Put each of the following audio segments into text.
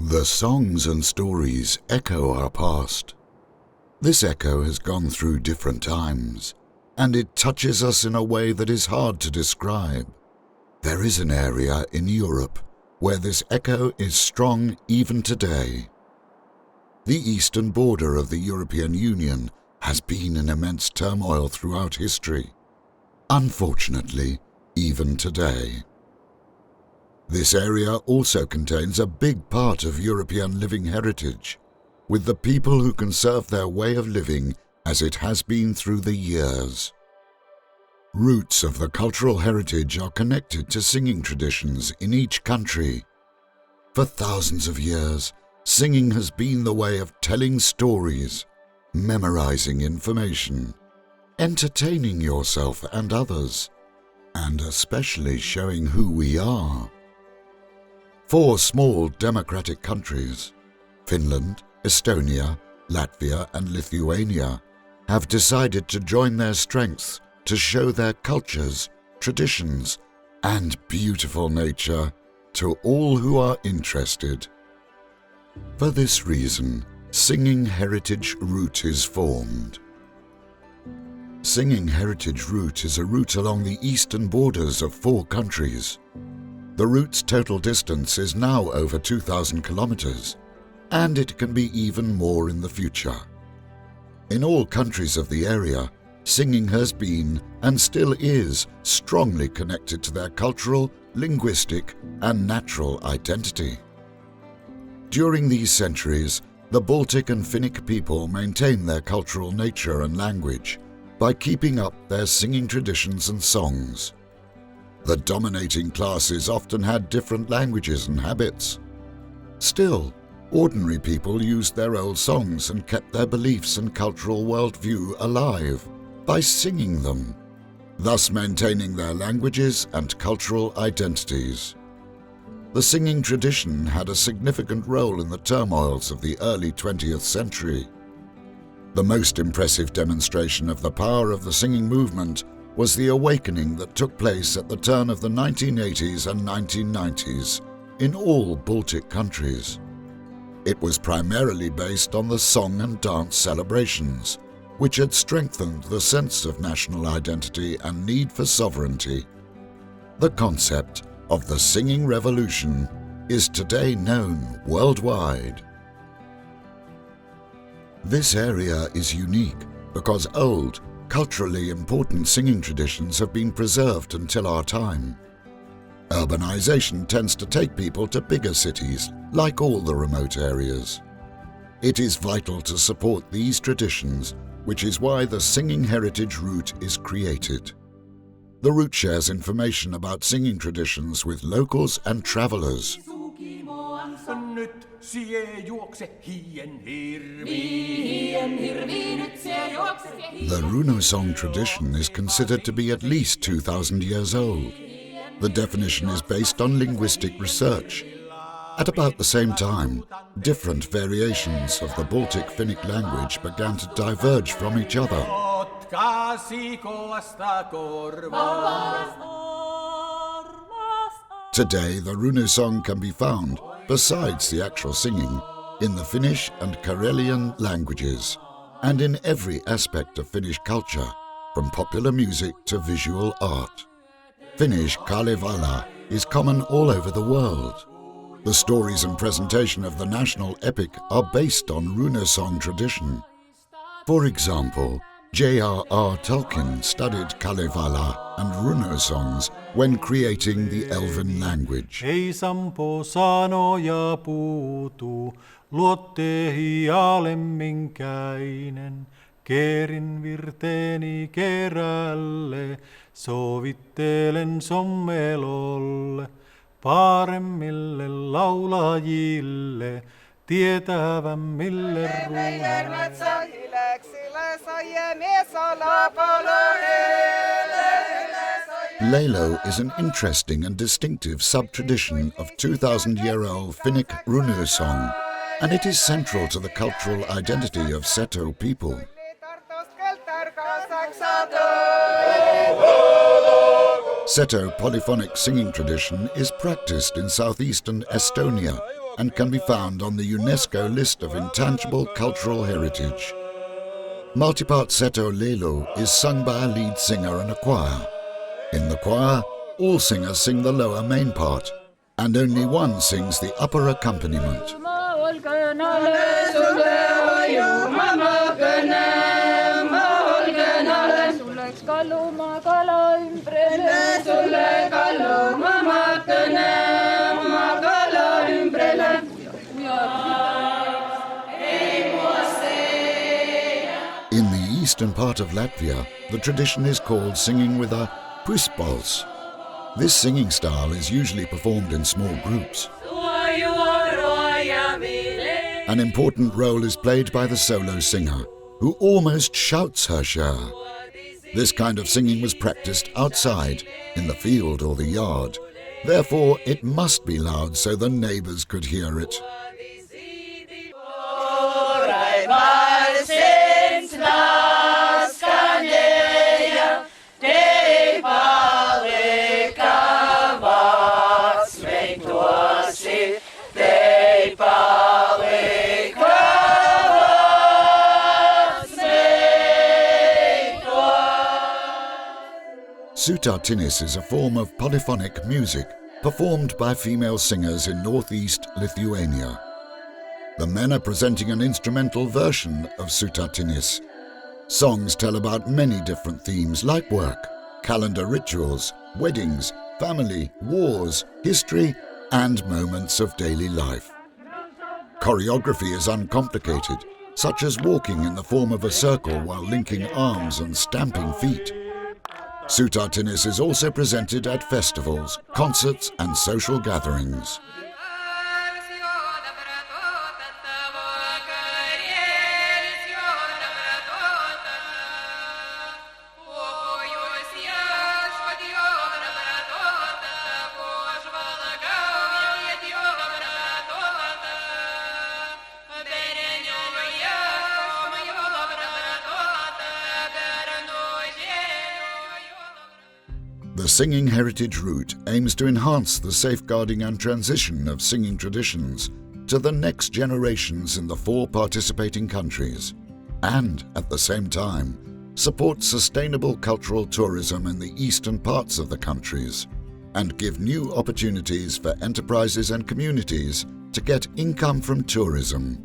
The songs and stories echo our past. This echo has gone through different times, and it touches us in a way that is hard to describe. There is an area in Europe where this echo is strong even today. The eastern border of the European Union has been in immense turmoil throughout history. Unfortunately, even today. This area also contains a big part of European living heritage, with the people who conserve their way of living as it has been through the years. Roots of the cultural heritage are connected to singing traditions in each country. For thousands of years, singing has been the way of telling stories, memorizing information, entertaining yourself and others, and especially showing who we are. 4 small democratic countries, Finland, Estonia, Latvia and Lithuania, have decided to join their strengths to show their cultures, traditions, and beautiful nature to all who are interested. For this reason, Singing Heritage Route is formed. Singing Heritage Route is a route along the eastern borders of 4 countries. The route's total distance is now over 2,000 kilometers, and it can be even more in the future. In all countries of the area, singing has been, and still is, strongly connected to their cultural, linguistic, and natural identity. During these centuries, the Baltic and Finnic people maintain their cultural nature and language by keeping up their singing traditions and songs. The dominating classes often had different languages and habits. Still, ordinary people used their old songs and kept their beliefs and cultural worldview alive by singing them, thus maintaining their languages and cultural identities. The singing tradition had a significant role in the turmoils of the early 20th century. The most impressive demonstration of the power of the singing movement was the awakening that took place at the turn of the 1980s and 1990s in all Baltic countries. It was primarily based on the song and dance celebrations, which had strengthened the sense of national identity and need for sovereignty. The concept of the singing revolution is today known worldwide. This area is unique because old, culturally important singing traditions have been preserved until our time. Urbanization tends to take people to bigger cities, like all the remote areas. It is vital to support these traditions, which is why the Singing Heritage Route is created. The route shares information about singing traditions with locals and travelers. The Runo song tradition is considered to be at least 2,000 years old. The definition is based on linguistic research. At about the same time, different variations of the Baltic Finnic language began to diverge from each other. Today, the Runo song can be found, besides the actual singing, in the Finnish and Karelian languages, and in every aspect of Finnish culture, from popular music to visual art. Finnish Kalevala is common all over the world. The stories and presentation of the national epic are based on Runo song tradition. For example, J.R.R. Tolkien studied Kalevala and Runo songs when creating the Elven language. Ei sampo sanoja puutu, luotteihin alemminkäinen. Keerin virteeni kerälle, sovittelen sommelolle. Paremmille laulajille, tietävämmille runoille. Leilo is an interesting and distinctive sub-tradition of 2,000-year-old Finnic Runo song, and it is central to the cultural identity of Seto people. Seto polyphonic singing tradition is practiced in southeastern Estonia, and can be found on the UNESCO list of intangible cultural heritage. Multipart Seto Lelo is sung by a lead singer and a choir. In the choir, all singers sing the lower main part, and only one sings the upper accompaniment. In the eastern part of Latvia, the tradition is called singing with a puspals. This singing style is usually performed in small groups. An important role is played by the solo singer, who almost shouts her share. This kind of singing was practiced outside, in the field or the yard. Therefore, it must be loud so the neighbors could hear it. Sutartinis is a form of polyphonic music performed by female singers in northeast Lithuania. The men are presenting an instrumental version of Sutartinis. Songs tell about many different themes like work, calendar rituals, weddings, family, wars, history, and moments of daily life. Choreography is uncomplicated, such as walking in the form of a circle while linking arms and stamping feet. Sutartinis is also presented at festivals, concerts, and social gatherings. The Singing Heritage Route aims to enhance the safeguarding and transition of singing traditions to the next generations in the 4 participating countries, and, at the same time, support sustainable cultural tourism in the eastern parts of the countries, and give new opportunities for enterprises and communities to get income from tourism.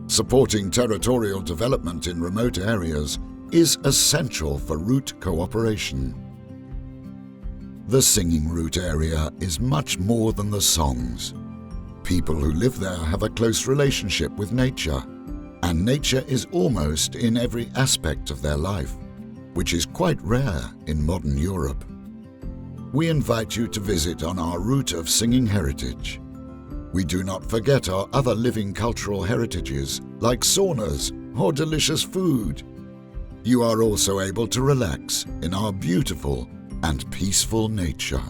Supporting territorial development in remote areas is essential for route cooperation. The singing route area is much more than the songs. People who live there have a close relationship with nature, and nature is almost in every aspect of their life, which is quite rare in modern Europe. We invite you to visit on our route of singing heritage. We do not forget our other living cultural heritages like saunas or delicious food. You are also able to relax in our beautiful and peaceful nature.